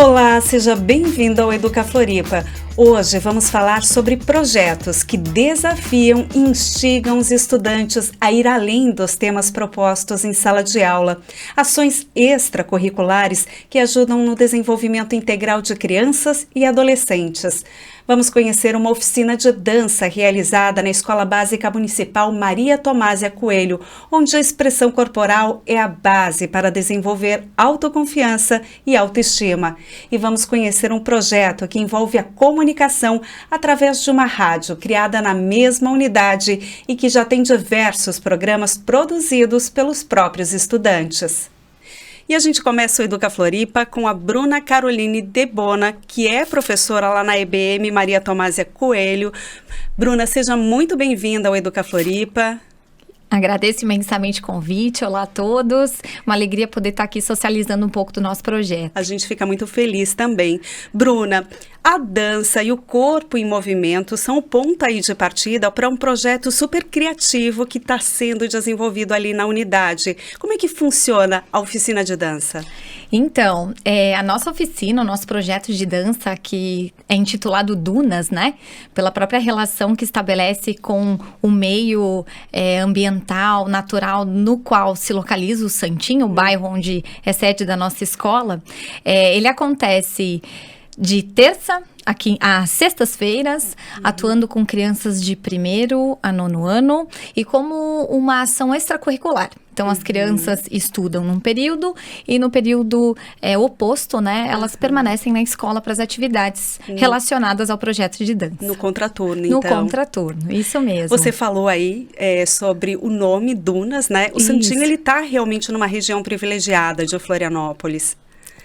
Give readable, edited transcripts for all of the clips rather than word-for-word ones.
Olá, seja bem-vindo ao Educa Floripa. Hoje vamos falar sobre projetos que desafiam e instigam os estudantes a ir além dos temas propostos em sala de aula. Ações extracurriculares que ajudam no desenvolvimento integral de crianças e adolescentes. Vamos conhecer uma oficina de dança realizada na Escola Básica Municipal Maria Tomásia Coelho, onde a expressão corporal é a base para desenvolver autoconfiança e autoestima. E vamos conhecer um projeto que envolve a comunicação através de uma rádio criada na mesma unidade e que já tem diversos programas produzidos pelos próprios estudantes. E a gente começa o Educa Floripa com a Bruna Caroline Debona, que é professora lá na EBM Maria Tomásia Coelho. Bruna, seja muito bem-vinda ao Educa Floripa. Agradeço imensamente o convite. Olá a todos. Uma alegria poder estar aqui socializando um pouco do nosso projeto. A gente fica muito feliz também. Bruna, a dança e o corpo em movimento são o ponto aí de partida para um projeto super criativo que está sendo desenvolvido ali na unidade. Como é que funciona a oficina de dança? Então, a nossa oficina, o nosso projeto de dança, que é intitulado Dunas, né? Pela própria relação que estabelece com o meio ambiental, natural, no qual se localiza o Santinho, o bairro onde é sede da nossa escola. Ele acontece de terça às sextas-feiras, atuando com crianças de 1º a 9º ano e como uma ação extracurricular. Então, as crianças estudam num período e no período oposto, né, elas permanecem na escola para as atividades relacionadas ao projeto de dança. No contraturno, então. No contraturno, isso mesmo. Você falou aí sobre o nome Dunas, né? O Santinho, ele está realmente numa região privilegiada de Florianópolis.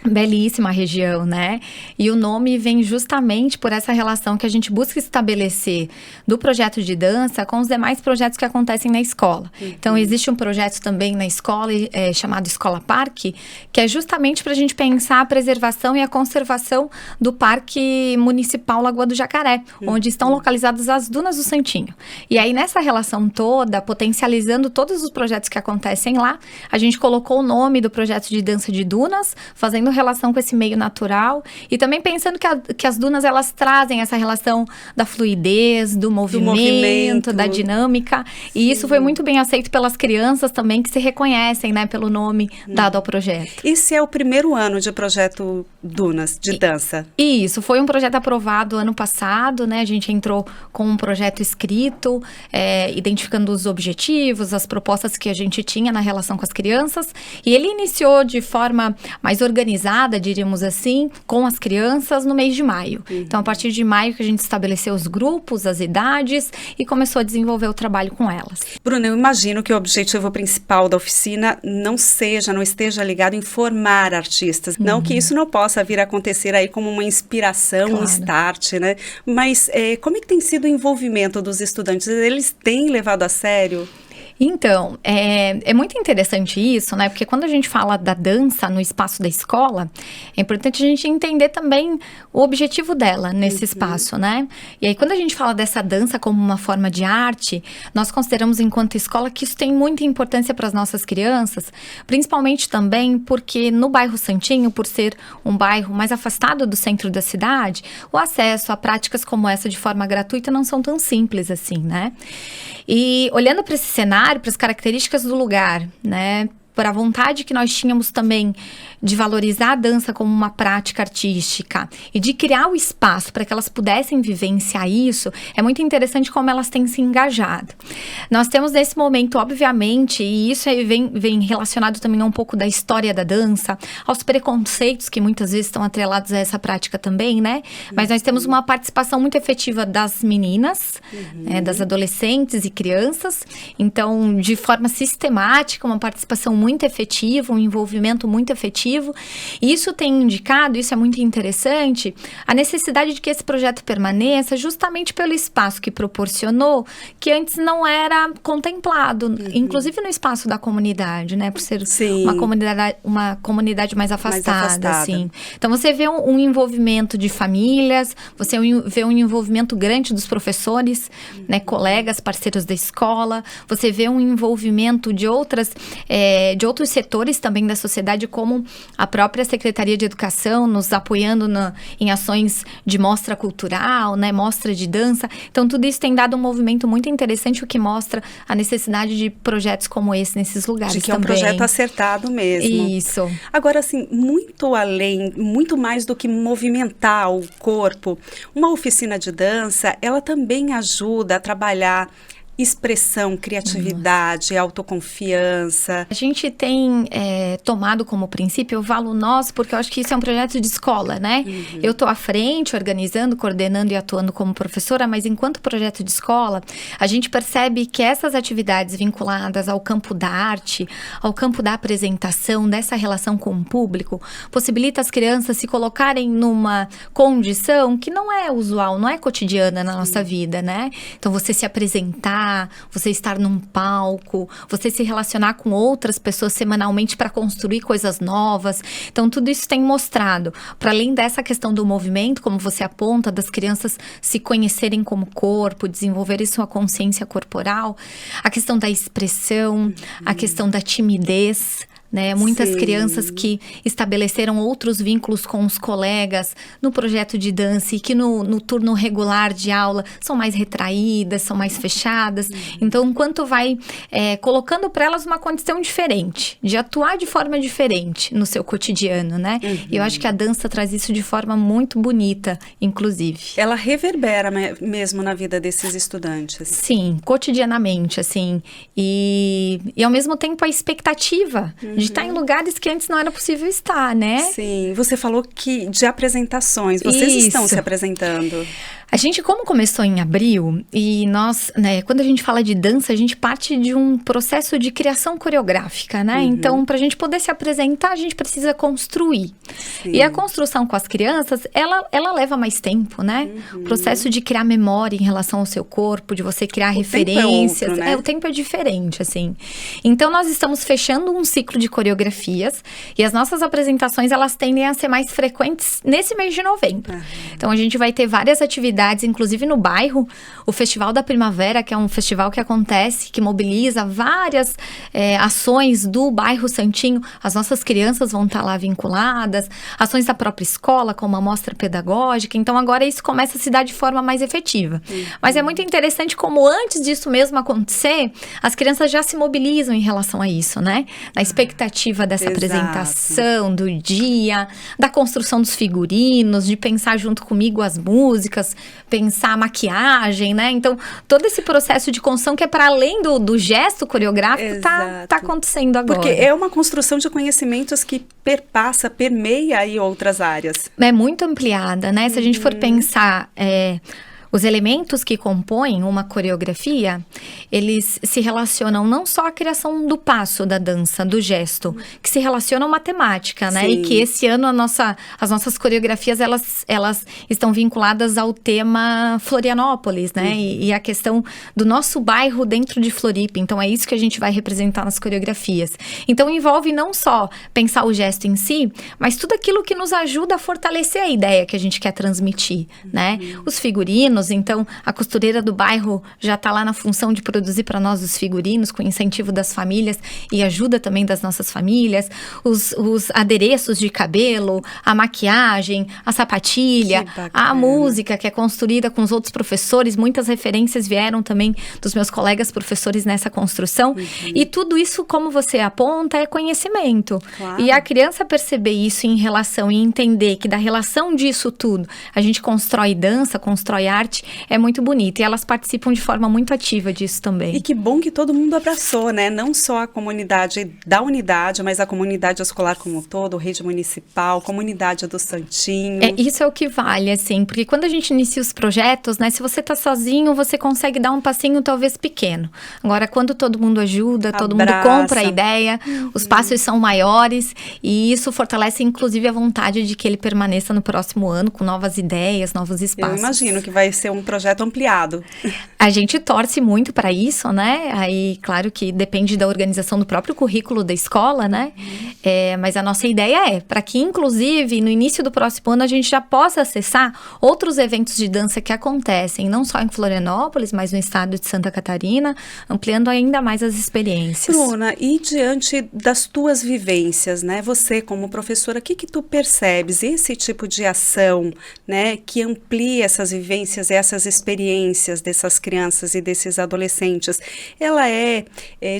Belíssima região, né? E o nome vem justamente por essa relação que a gente busca estabelecer do projeto de dança com os demais projetos que acontecem na escola. Então, existe um projeto também na escola chamado Escola Parque, que é justamente para a gente pensar a preservação e a conservação do Parque Municipal Lagoa do Jacaré, onde estão localizadas as Dunas do Santinho. E aí, nessa relação toda, potencializando todos os projetos que acontecem lá, a gente colocou o nome do projeto de dança de Dunas, fazendo relação com esse meio natural e também pensando que as dunas, elas trazem essa relação da fluidez, do movimento, da dinâmica. E isso foi muito bem aceito pelas crianças também, que se reconhecem, né, pelo nome dado ao projeto. Esse é o primeiro ano de projeto Dunas, de dança? Isso, foi um projeto aprovado ano passado, né? A gente entrou com um projeto escrito, identificando os objetivos, as propostas que a gente tinha na relação com as crianças. E ele iniciou de forma mais organizada, diríamos assim, com as crianças no mês de maio. Então, a partir de maio que a gente estabeleceu os grupos, as idades e começou a desenvolver o trabalho com elas. Bruna, eu imagino que o objetivo principal da oficina não esteja ligado em formar artistas. Não que isso não possa vir a acontecer aí como uma inspiração, um start, né? Mas como é que tem sido o envolvimento dos estudantes? Eles têm levado a sério? Então, é muito interessante isso, né? Porque quando a gente fala da dança no espaço da escola, é importante a gente entender também o objetivo dela nesse espaço, né? E aí, quando a gente fala dessa dança como uma forma de arte, nós consideramos, enquanto escola, que isso tem muita importância para as nossas crianças, principalmente também porque no bairro Santinho, por ser um bairro mais afastado do centro da cidade, o acesso a práticas como essa de forma gratuita não são tão simples assim, né? E olhando para esse cenário, para as características do lugar, né? Para a vontade que nós tínhamos também de valorizar a dança como uma prática artística e de criar o espaço para que elas pudessem vivenciar isso, é muito interessante como elas têm se engajado. Nós temos nesse momento, obviamente, e isso vem relacionado também a um pouco da história da dança, aos preconceitos que muitas vezes estão atrelados a essa prática também, né? Mas nós temos uma participação muito efetiva das meninas, das adolescentes e crianças, então, de forma sistemática, uma participação muito efetiva, um envolvimento muito efetivo. E isso tem indicado, isso é muito interessante, a necessidade de que esse projeto permaneça justamente pelo espaço que proporcionou, que antes não era contemplado, inclusive no espaço da comunidade, né? Por ser uma comunidade mais afastada, assim. Então, você vê um envolvimento de famílias, você vê um envolvimento grande dos professores, né? Colegas, parceiros da escola, você vê um envolvimento de outras de outros setores também da sociedade, como a própria Secretaria de Educação, nos apoiando em ações de mostra cultural, né, mostra de dança. Então, tudo isso tem dado um movimento muito interessante, o que mostra a necessidade de projetos como esse nesses lugares também. De que é um projeto acertado mesmo. Isso. Agora, assim, muito além, muito mais do que movimentar o corpo, uma oficina de dança, ela também ajuda a trabalhar expressão, criatividade, autoconfiança. A gente tem tomado como princípio, eu falo nós, porque eu acho que isso é um projeto de escola, né? Eu estou à frente, organizando, coordenando e atuando como professora, mas enquanto projeto de escola, a gente percebe que essas atividades vinculadas ao campo da arte, ao campo da apresentação, dessa relação com o público, possibilita as crianças se colocarem numa condição que não é usual, não é cotidiana na nossa vida, né? Então, você se apresentar, você estar num palco, você se relacionar com outras pessoas semanalmente para construir coisas novas. Então, tudo isso tem mostrado, para além dessa questão do movimento, como você aponta, das crianças se conhecerem como corpo, desenvolverem sua consciência corporal, a questão da expressão, a questão da timidez, né? Muitas crianças que estabeleceram outros vínculos com os colegas no projeto de dança e que no turno regular de aula são mais retraídas, são mais fechadas. Então, enquanto vai colocando para elas uma condição diferente, de atuar de forma diferente no seu cotidiano, né? E eu acho que a dança traz isso de forma muito bonita, inclusive. Ela reverbera mesmo na vida desses estudantes. Sim, cotidianamente, assim. E ao mesmo tempo a expectativa de estar em lugares que antes não era possível estar, né? Sim, você falou que de apresentações, vocês estão se apresentando. A gente, como começou em abril, e nós, né, quando a gente fala de dança, a gente parte de um processo de criação coreográfica, né? Então, para a gente poder se apresentar, a gente precisa construir. Sim. E a construção com as crianças, ela leva mais tempo, né? O processo de criar memória em relação ao seu corpo, de você criar referências. Tempo é outro, né? O tempo é diferente, assim. Então, nós estamos fechando um ciclo de coreografias e as nossas apresentações, elas tendem a ser mais frequentes nesse mês de novembro. Então, a gente vai ter várias atividades, inclusive no bairro, o Festival da Primavera, que é um festival que acontece, que mobiliza várias ações do bairro Santinho. As nossas crianças vão estar lá vinculadas, ações da própria escola, como a mostra pedagógica. Então, agora isso começa a se dar de forma mais efetiva. Mas é muito interessante como antes disso mesmo acontecer, as crianças já se mobilizam em relação a isso, né? Na expectativa dessa apresentação, do dia, da construção dos figurinos, de pensar junto comigo as músicas, pensar a maquiagem, né? Então, todo esse processo de construção que é para além do gesto coreográfico, tá acontecendo agora. Porque é uma construção de conhecimentos que permeia aí outras áreas. É muito ampliada, né? Se a gente for pensar... Os elementos que compõem uma coreografia, eles se relacionam não só à criação do passo da dança, do gesto, que se relacionam à matemática, né? E que esse ano as nossas coreografias, elas estão vinculadas ao tema Florianópolis, né? E a questão do nosso bairro dentro de Floripa. Então, é isso que a gente vai representar nas coreografias. Então, envolve não só pensar o gesto em si, mas tudo aquilo que nos ajuda a fortalecer a ideia que a gente quer transmitir, né? Os figurinos. Então, a costureira do bairro já está lá na função de produzir para nós os figurinos, com incentivo das famílias e ajuda também das nossas famílias, os adereços de cabelo, a maquiagem, a sapatilha, a música que é construída com os outros professores. Muitas referências vieram também dos meus colegas professores nessa construção. E tudo isso, como você aponta, é conhecimento. E a criança perceber isso em relação e entender que da relação disso tudo, a gente constrói dança, constrói arte, é muito bonito. E elas participam de forma muito ativa disso também. E que bom que todo mundo abraçou, né? Não só a comunidade da unidade, mas a comunidade escolar como um todo, rede municipal, comunidade do Santinho. Isso é o que vale, assim. Porque quando a gente inicia os projetos, né? Se você tá sozinho, você consegue dar um passinho talvez pequeno. Agora, quando todo mundo ajuda, todo mundo compra a ideia, os passos são maiores. E isso fortalece, inclusive, a vontade de que ele permaneça no próximo ano com novas ideias, novos espaços. Eu imagino que vai ser um projeto ampliado. A gente torce muito para isso, né? Aí, claro que depende da organização do próprio currículo da escola, né? Mas a nossa ideia é para que, inclusive, no início do próximo ano, a gente já possa acessar outros eventos de dança que acontecem, não só em Florianópolis, mas no estado de Santa Catarina, ampliando ainda mais as experiências. Bruna, e diante das tuas vivências, né? Você como professora, o que tu percebes? Esse tipo de ação, né? Que amplia essas vivências, essas experiências dessas crianças e desses adolescentes, ela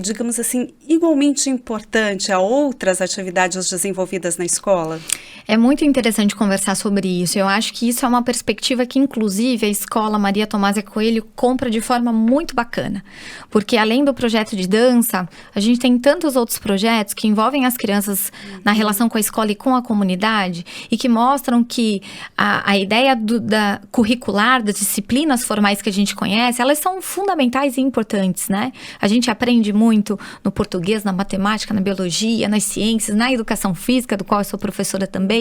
digamos assim, igualmente importante a outras atividades desenvolvidas na escola? É muito interessante conversar sobre isso. Eu acho que isso é uma perspectiva que, inclusive, a Escola Maria Tomásia Coelho compra de forma muito bacana. Porque, além do projeto de dança, a gente tem tantos outros projetos que envolvem as crianças na relação com a escola e com a comunidade e que mostram que a ideia da curricular, das disciplinas formais que a gente conhece, elas são fundamentais e importantes, né? A gente aprende muito no português, na matemática, na biologia, nas ciências, na educação física, do qual eu sou professora também.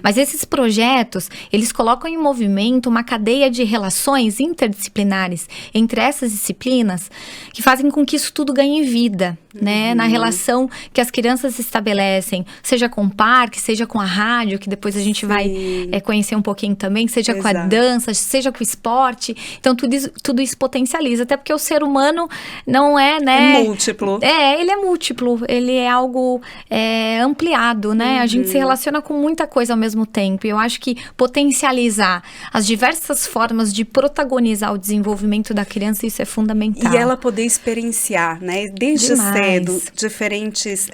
Mas esses projetos, eles colocam em movimento uma cadeia de relações interdisciplinares entre essas disciplinas que fazem com que isso tudo ganhe vida, né? Na relação que as crianças estabelecem, seja com o parque, seja com a rádio, que depois a gente vai conhecer um pouquinho também, seja com a dança, seja com o esporte. Então, tudo isso potencializa, até porque o ser humano não é, né? É múltiplo. Ele é múltiplo, ele é algo ampliado, né? A gente se relaciona com muita coisa ao mesmo tempo. E eu acho que potencializar as diversas formas de protagonizar o desenvolvimento da criança, isso é fundamental. E ela poder experienciar, né? Desde cedo, diferentes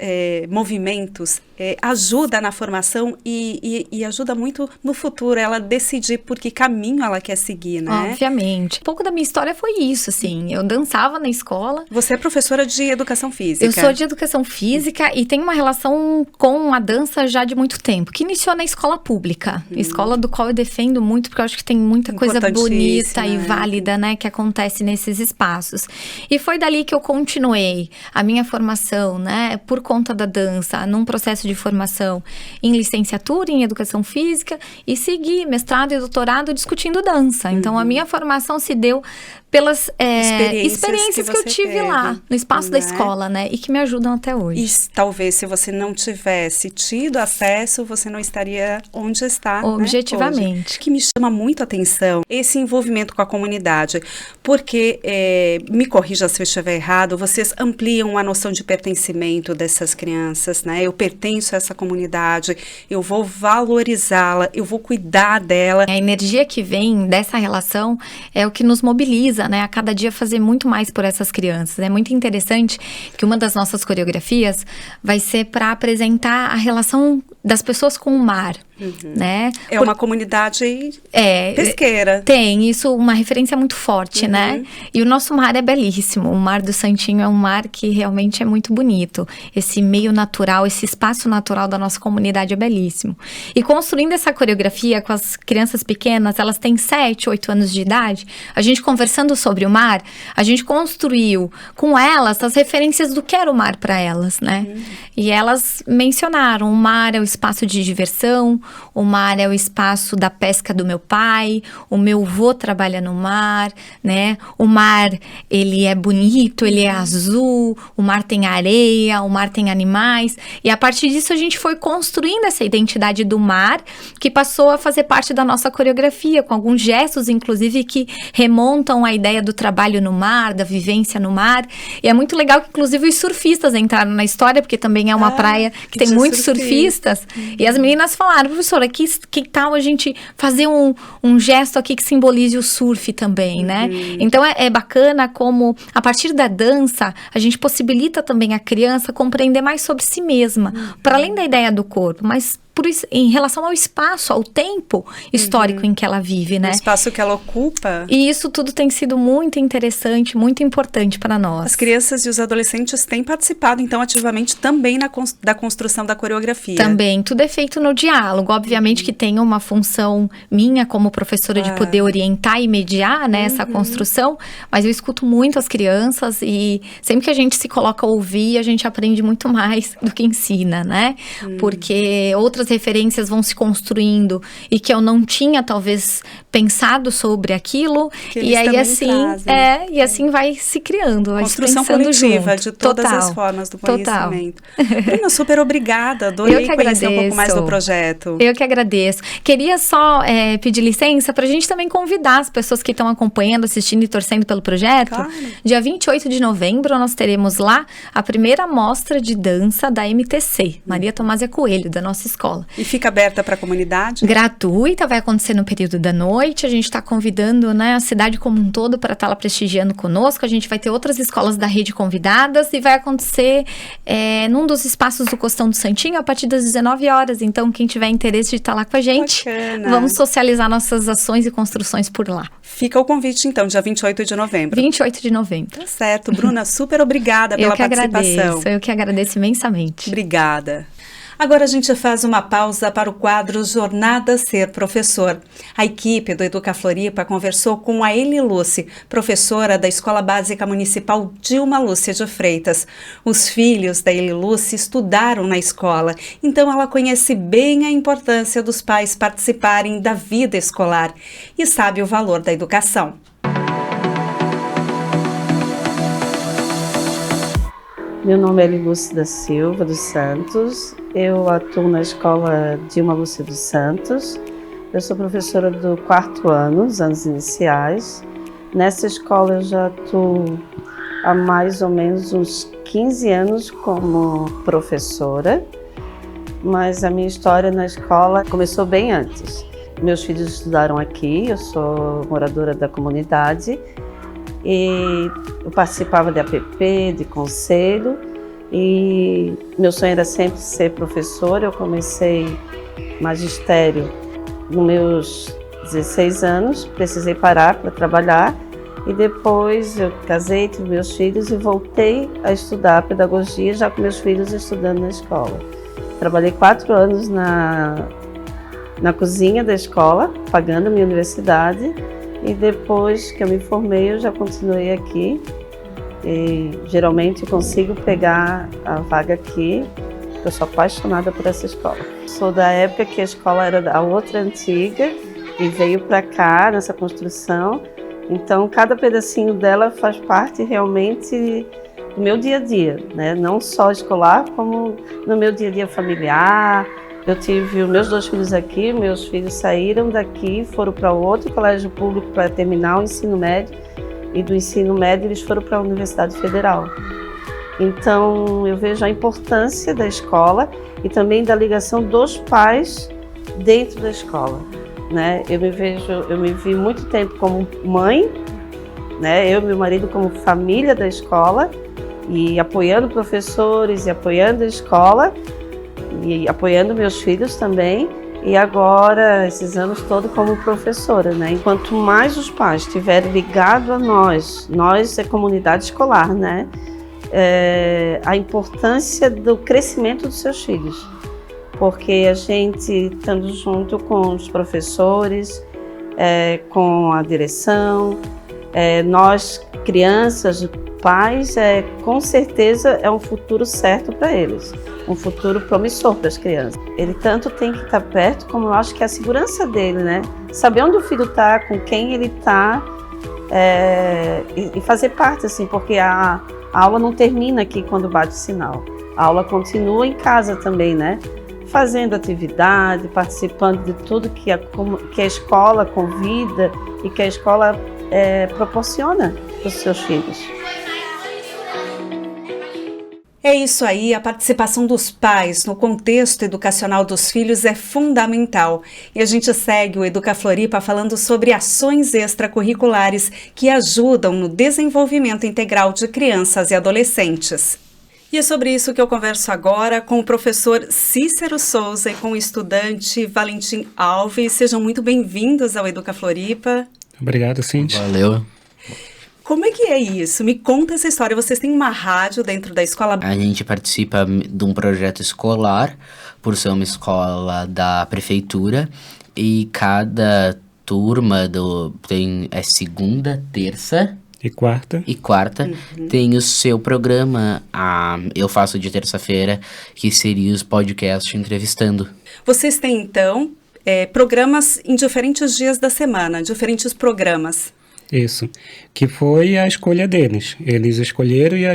movimentos, ajuda na formação e ajuda muito no futuro, ela decidir por que caminho ela quer seguir, né? Obviamente. Um pouco da minha história foi isso, assim. Eu dançava na escola. Você é professora de educação física. Eu sou de educação física e tenho uma relação com a dança já de muito tempo, que iniciou na escola pública. Escola do qual eu defendo muito, porque eu acho que tem muita coisa bonita e válida, né, que acontece nesses espaços. E foi dali que eu continuei a minha formação, né, por conta da dança, num processo de formação em licenciatura em educação física e segui mestrado e doutorado discutindo dança. Então, a minha formação se deu pelas experiências que eu tive lá, no espaço da escola, né? E que me ajudam até hoje. E talvez se você não tivesse tido acesso, você não estaria onde está, objetivamente. Né, hoje. Que me chama muito a atenção esse envolvimento com a comunidade, porque, me corrija se eu estiver errado, vocês ampliam a noção de pertencimento dessas crianças, né? Eu pertenço a essa comunidade, eu vou valorizá-la, eu vou cuidar dela. A energia que vem dessa relação é o que nos mobiliza, né, a cada dia fazer muito mais por essas crianças. É muito interessante que uma das nossas coreografias vai ser para apresentar a relação das pessoas com o mar, né? Uma comunidade pesqueira. Tem isso, uma referência muito forte, né? E o nosso mar é belíssimo. O Mar do Santinho é um mar que realmente é muito bonito. Esse meio natural, esse espaço natural da nossa comunidade é belíssimo. E construindo essa coreografia com as crianças pequenas, elas têm 7, 8 anos de idade, a gente conversando sobre o mar, a gente construiu com elas as referências do que era o mar para elas, né? E elas mencionaram, o mar é o espaço de diversão, o mar é o espaço da pesca do meu pai, o meu avô trabalha no mar, né? O mar, ele é bonito, ele é azul, o mar tem areia, o mar tem animais. E a partir disso a gente foi construindo essa identidade do mar, que passou a fazer parte da nossa coreografia, com alguns gestos, inclusive, que remontam à ideia do trabalho no mar, da vivência no mar. E é muito legal que, inclusive, os surfistas entraram na história, porque também é uma praia que tem muitos surfistas. E as meninas falaram, professora, que tal a gente fazer um gesto aqui que simbolize o surf também, né? Então, é bacana como, a partir da dança, a gente possibilita também a criança compreender mais sobre si mesma, para além da ideia do corpo, mas por isso, em relação ao espaço, ao tempo histórico em que ela vive, né? O espaço que ela ocupa. E isso tudo tem sido muito interessante, muito importante para nós. As crianças e os adolescentes têm participado, então, ativamente também da construção da coreografia. Também, tudo é feito no diálogo. Obviamente que tem uma função minha como professora de poder orientar e mediar, né, essa construção, mas eu escuto muito as crianças e sempre que a gente se coloca a ouvir, a gente aprende muito mais do que ensina, né? Porque outras outras referências vão se construindo e que eu não tinha, talvez, pensado sobre aquilo. Que E aí, assim, trazem. e assim vai se criando. Construção coletiva de todas as formas do conhecimento. Bruna, super obrigada. Adorei conhecer um pouco mais do projeto. Eu que agradeço. Queria só pedir licença para a gente também convidar as pessoas que estão acompanhando, assistindo e torcendo pelo projeto. Claro. Dia 28 de novembro, nós teremos lá a primeira mostra de dança da MTC, Maria Tomásia Coelho, da nossa escola. E fica aberta para a comunidade? Gratuita, vai acontecer no período da noite. A gente está convidando, né, a cidade como um todo para estar lá prestigiando conosco. A gente vai ter outras escolas da rede convidadas e vai acontecer num dos espaços do Costão do Santinho a partir das 19 horas. Então, quem tiver interesse de estar lá com a gente, bacana. Vamos socializar nossas ações e construções por lá. Fica o convite, então, dia 28 de novembro. 28 de novembro. Tá certo. Bruna, super obrigada pela participação. Eu que agradeço imensamente. Obrigada. Agora a gente faz uma pausa para o quadro Jornada Ser Professor. A equipe do Educa Floripa conversou com a Eli Lúcia, professora da Escola Básica Municipal Dilma Lúcia de Freitas. Os filhos da Eli Lúcia estudaram na escola, então ela conhece bem a importância dos pais participarem da vida escolar e sabe o valor da educação. Meu nome é Eli Lúcia da Silva dos Santos, eu atuo na escola Dilma Lúcia dos Santos, eu sou professora do 4º ano, os anos iniciais. Nessa escola eu já atuo há mais ou menos uns 15 anos como professora, mas a minha história na escola começou bem antes. Meus filhos estudaram aqui, eu sou moradora da comunidade, e eu participava de APP, de conselho, e meu sonho era sempre ser professora. Eu comecei magistério nos meus 16 anos, precisei parar para trabalhar, e depois eu casei, tive meus filhos e voltei a estudar pedagogia, já com meus filhos estudando na escola. Trabalhei 4 anos na cozinha da escola, pagando a minha universidade. E depois que eu me formei, eu já continuei aqui. E geralmente eu consigo pegar a vaga aqui. Eu sou apaixonada por essa escola. Sou da época que a escola era a outra antiga e veio para cá nessa construção. Então, cada pedacinho dela faz parte realmente do meu dia a dia, né? Não só escolar, como no meu dia a dia familiar. Eu tive os meus 2 filhos aqui, meus filhos saíram daqui, foram para outro colégio público para terminar o ensino médio, e do ensino médio eles foram para a Universidade Federal. Então eu vejo a importância da escola e também da ligação dos pais dentro da escola, né? Eu me vi muito tempo como mãe, né? Eu e meu marido como família da escola, e apoiando professores e apoiando a escola, e apoiando meus filhos também, e agora, esses anos todos, como professora, né? Quanto mais os pais estiverem ligados a nós é comunidade escolar, né? A importância do crescimento dos seus filhos, porque a gente, estando junto com os professores, com a direção, nós, crianças, pais, com certeza é um futuro certo para eles, um futuro promissor para as crianças. Ele tanto tem que estar perto, como eu acho que é a segurança dele, né? Saber onde o filho está, com quem ele está, e fazer parte, assim, porque a aula não termina aqui quando bate o sinal. A aula continua em casa também, né? Fazendo atividade, participando de tudo que a escola convida e que a escola proporciona para os seus filhos. É isso aí, a participação dos pais no contexto educacional dos filhos é fundamental. E a gente segue o Educa Floripa falando sobre ações extracurriculares que ajudam no desenvolvimento integral de crianças e adolescentes. E é sobre isso que eu converso agora com o professor Cícero Souza e com o estudante Valentim Alves. Sejam muito bem-vindos ao Educa Floripa. Obrigado, Cintia. Valeu. Como é que é isso? Me conta essa história. Vocês têm uma rádio dentro da escola? A gente participa de um projeto escolar, por ser uma escola da prefeitura, e cada turma tem segunda, terça E quarta. Tem o seu programa, eu faço de terça-feira, que seria os podcasts entrevistando. Vocês têm, então, programas em diferentes dias da semana, diferentes programas. Isso, que foi a escolha deles. Eles escolheram e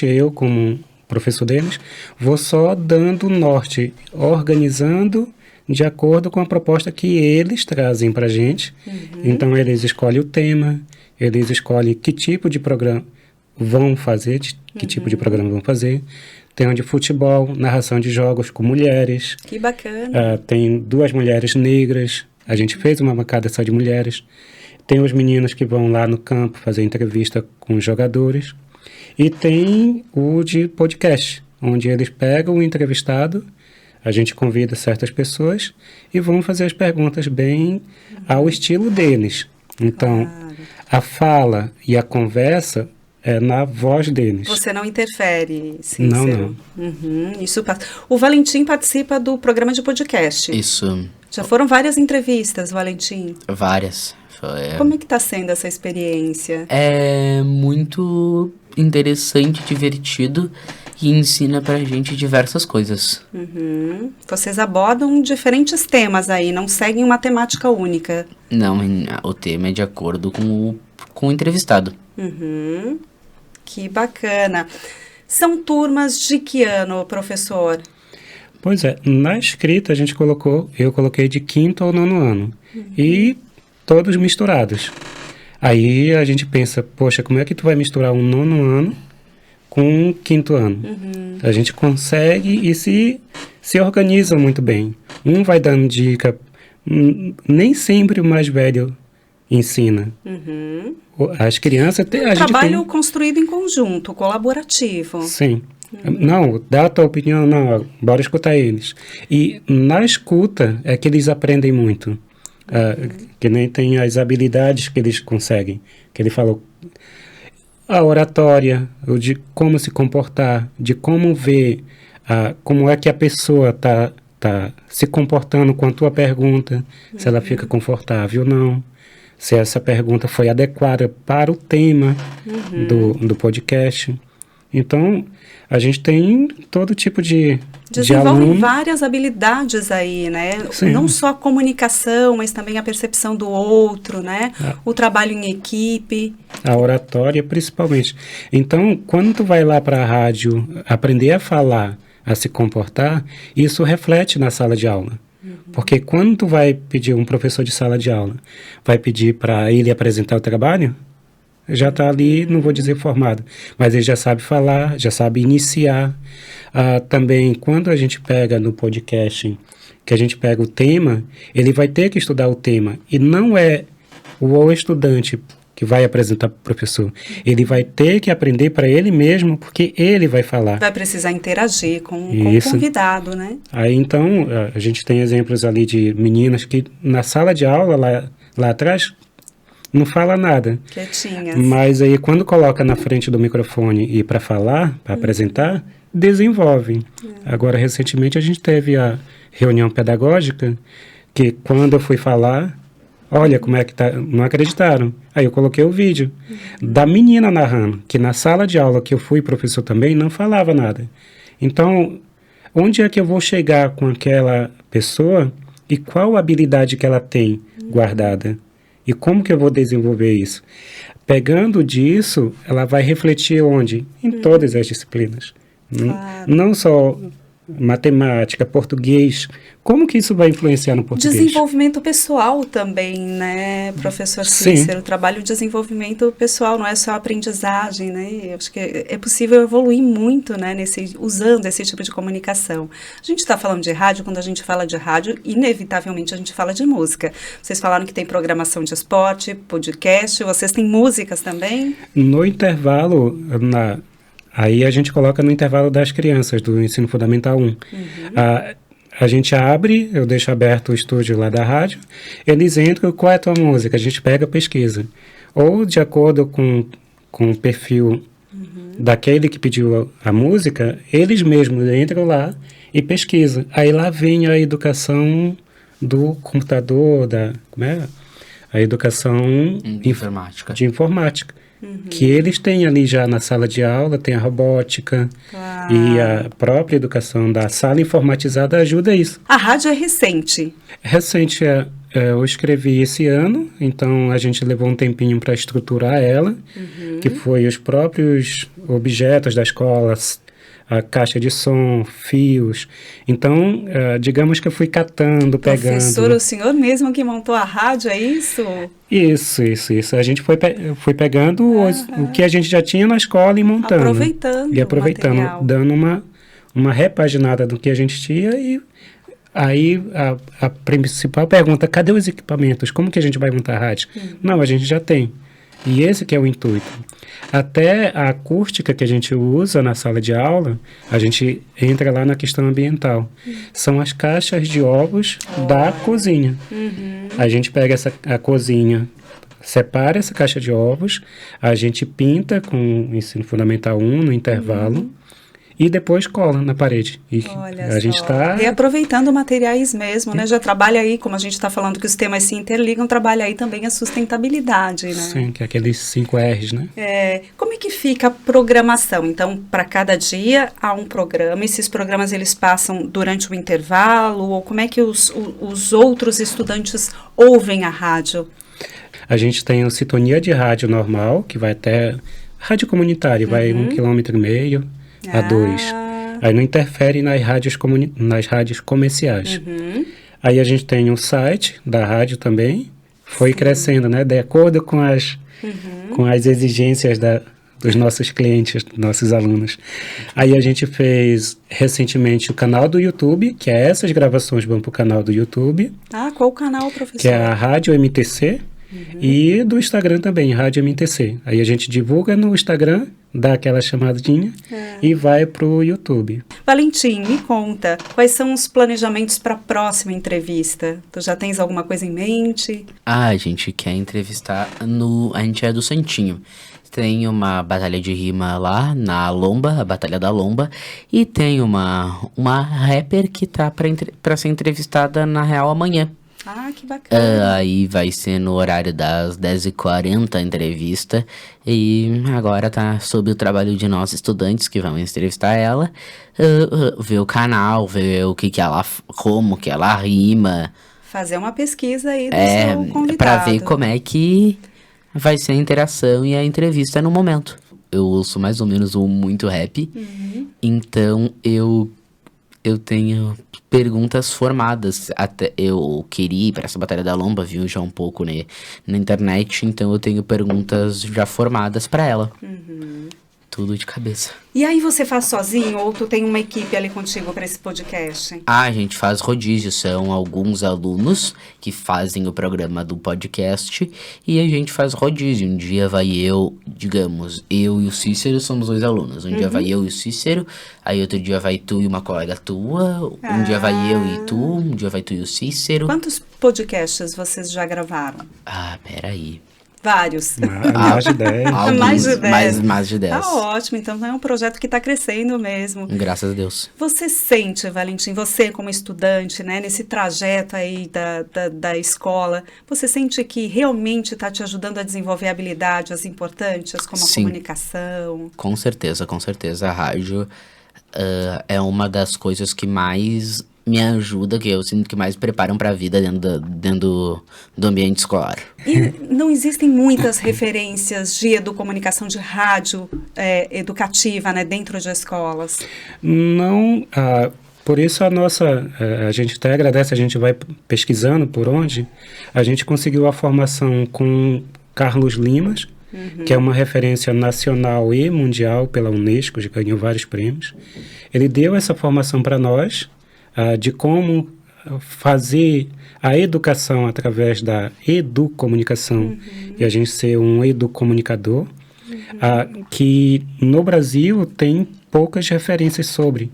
eu como professor deles, vou só dando norte, organizando de acordo com a proposta que eles trazem para a gente. Então, eles escolhem o tema, eles escolhem que tipo de programa vão fazer, que tipo de programa vão fazer. Tem um de futebol, narração de jogos com mulheres. Que bacana. Tem 2 mulheres negras, a gente fez uma bancada só de mulheres. Tem os meninos que vão lá no campo fazer entrevista com os jogadores. E tem o de podcast, onde eles pegam o entrevistado, a gente convida certas pessoas e vão fazer as perguntas bem ao estilo deles. Então, a fala e a conversa é na voz deles. Você não interfere, Cícero? Não. Isso passa. O Valentim participa do programa de podcast. Isso. Já foram várias entrevistas, Valentim? Várias. Como é que está sendo essa experiência? É muito interessante, divertido e ensina pra gente diversas coisas. Vocês abordam diferentes temas aí, não seguem uma temática única. Não, o tema é de acordo com o entrevistado. Que bacana. São turmas de que ano, professor? Pois é, na escrita eu coloquei de 5º ao 9º ano. E todos misturados. Aí a gente pensa, poxa, como é que tu vai misturar um 9º ano com um 5º ano? A gente consegue e se organiza muito bem. Um vai dando dica, nem sempre o mais velho ensina. As crianças... trabalho construído em conjunto, colaborativo. Sim. Não, dá a tua opinião, não, bora escutar eles. E na escuta é que eles aprendem muito. Que nem tem as habilidades que eles conseguem. Que ele falou, a oratória, de como se comportar, de como ver, como é que a pessoa está se comportando com a tua pergunta, se ela fica confortável ou não, se essa pergunta foi adequada para o tema do podcast. Então, a gente tem todo tipo de Desenvolvem várias habilidades aí, né? Sim. Não só a comunicação, mas também a percepção do outro, né? O trabalho em equipe. A oratória, principalmente. Então, quando tu vai lá para a rádio aprender a falar, a se comportar, isso reflete na sala de aula. Porque quando tu vai pedir um professor de sala de aula, vai pedir para ele apresentar o trabalho, já está ali, não vou dizer formado, mas ele já sabe falar, já sabe iniciar. Também, quando a gente pega no podcast, que a gente pega o tema, ele vai ter que estudar o tema. E não é o estudante que vai apresentar para o professor. Ele vai ter que aprender para ele mesmo, porque ele vai falar. Vai precisar interagir com o convidado, né? Aí, então, a gente tem exemplos ali de meninas que na sala de aula, lá atrás, não fala nada. Quietinhas. Mas aí, quando coloca na frente do microfone e para falar, para apresentar, desenvolvem. Agora, recentemente, a gente teve a reunião pedagógica, que quando eu fui falar, olha como é que tá, não acreditaram. Aí eu coloquei o vídeo da menina narrando, que na sala de aula que eu fui professor também, não falava nada. Então, onde é que eu vou chegar com aquela pessoa e qual habilidade que ela tem guardada? E como que eu vou desenvolver isso? Pegando disso, ela vai refletir onde? Em todas as disciplinas. Claro. Não só matemática, português. Como que isso vai influenciar no português? Desenvolvimento pessoal também, né, professor Cícero? Trabalho de desenvolvimento pessoal, não é só aprendizagem, né? Eu acho que é possível evoluir muito, né, usando esse tipo de comunicação. A gente está falando de rádio, quando a gente fala de rádio, inevitavelmente a gente fala de música. Vocês falaram que tem programação de esporte, podcast, vocês têm músicas também? No intervalo, aí a gente coloca no intervalo das crianças, do ensino fundamental 1. A gente abre, eu deixo aberto o estúdio lá da rádio, eles entram, qual é a tua música? A gente pega, pesquisa. Ou de acordo com o perfil daquele que pediu a música, eles mesmos entram lá e pesquisam. Aí lá vem a educação do computador, a educação informática. De informática. que eles têm ali já na sala de aula, tem a robótica e a própria educação da sala informatizada ajuda isso. A rádio é recente. Recente, eu escrevi esse ano, então a gente levou um tempinho para estruturar ela, que foi os próprios objetos da escola, a caixa de som, fios. Então, digamos que eu fui catando, pegando. Professor, o senhor mesmo que montou a rádio, é isso? Isso. A gente foi pegando o que a gente já tinha na escola e montando. Aproveitando o material. Dando uma repaginada do que a gente tinha e aí a principal pergunta, cadê os equipamentos? Como que a gente vai montar a rádio? Não, a gente já tem. E esse que é o intuito. Até a acústica que a gente usa na sala de aula, a gente entra lá na questão ambiental. São as caixas de ovos da cozinha. A gente pega a cozinha, separa essa caixa de ovos, a gente pinta com o ensino fundamental 1 no intervalo, e depois cola na parede. E Olha a gente está reaproveitando materiais mesmo, né? Já trabalha aí, como a gente está falando que os temas se interligam, trabalha aí também a sustentabilidade, né? Sim, que é aqueles 5 R's, né? Como é que fica a programação? Então, para cada dia há um programa, esses programas eles passam durante o intervalo, ou como é que os outros estudantes ouvem a rádio? A gente tem o sintonia de rádio normal, que vai até rádio comunitária, vai 1,5 km a 2. Aí não interfere nas rádios comerciais. Aí a gente tem o site da rádio também, foi crescendo, né? De acordo com as exigências dos nossos clientes, dos nossos alunos. Aí a gente fez recentemente o canal do YouTube, que é essas gravações vão para o canal do YouTube. Qual o canal, professor? Que é a Rádio MTC. E do Instagram também, Rádio MTC. Aí a gente divulga no Instagram, dá aquela chamadinha e vai pro YouTube. Valentim, me conta, quais são os planejamentos para a próxima entrevista? Tu já tens alguma coisa em mente? A gente quer entrevistar a gente é do Santinho. Tem uma batalha de rima lá na Lomba, a Batalha da Lomba, e tem uma rapper que tá pra ser entrevistada na Real amanhã. Que bacana. Aí vai ser no horário das 10h40 a entrevista. E agora tá sob o trabalho de nós estudantes que vão entrevistar ela. Ver o canal, ver como que ela rima. Fazer uma pesquisa aí do seu convidado. Pra ver como é que vai ser a interação e a entrevista no momento. Eu ouço mais ou menos muito rap. Então eu tenho perguntas formadas. Até eu queria ir para essa Batalha da Lomba, viu já um pouco na internet, então eu tenho perguntas já formadas para ela. Tudo de cabeça. E aí você faz sozinho ou tu tem uma equipe ali contigo para esse podcast? A gente faz rodízio, são alguns alunos que fazem o programa do podcast e a gente faz rodízio. Um dia vai eu e o Cícero somos 2 alunos. Um dia vai eu e o Cícero, aí outro dia vai tu e uma colega tua, um dia vai eu e tu, um dia vai tu e o Cícero. Quantos podcasts vocês já gravaram? Peraí. Vários. Mais de 10. Mais de 10. Mais de 10. Tá ótimo, então é um projeto que está crescendo mesmo. Graças a Deus. Você sente, Valentim, você como estudante, né, nesse trajeto aí da escola, você sente que realmente está te ajudando a desenvolver habilidades importantes, como a comunicação? Com certeza. A rádio é uma das coisas que mais me ajuda, que eu sinto que mais preparam para a vida dentro do ambiente escolar. E não existem muitas referências de educomunicação, de rádio educativa, né, dentro de escolas? Não, por isso a gente até agradece, a gente vai pesquisando por onde. A gente conseguiu a formação com Carlos Limas, que é uma referência nacional e mundial pela Unesco, já ganhou vários prêmios. Ele deu essa formação para nós, de como fazer a educação através da educomunicação e a gente ser um educomunicador, que no Brasil tem poucas referências sobre.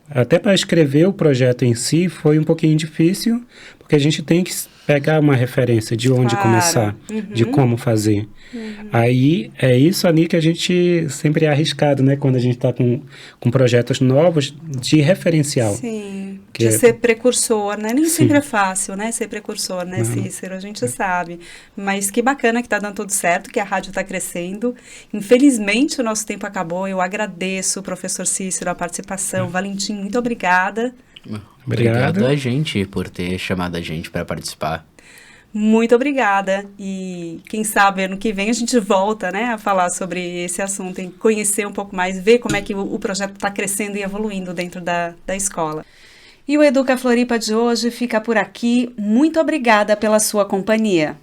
Até para escrever o projeto em si foi um pouquinho difícil, porque porque a gente tem que pegar uma referência de onde Claro. começar, de como fazer. Aí é isso ali que a gente sempre é arriscado, né? Quando a gente está com projetos novos de referencial. Sim, Que de é- ser precursor, né? Nem Sim. sempre é fácil, né? Ser precursor, né, Não. Cícero? A gente sabe. Mas que bacana que tá dando tudo certo, que a rádio está crescendo. Infelizmente, o nosso tempo acabou. Eu agradeço, professor Cícero, a participação. Valentim, muito obrigada. Obrigado a gente por ter chamado a gente para participar. Muito obrigada. E quem sabe ano que vem a gente volta, né, a falar sobre esse assunto, em conhecer um pouco mais, ver como é que o projeto está crescendo e evoluindo dentro da escola. E o Educa Floripa de hoje fica por aqui. Muito obrigada pela sua companhia.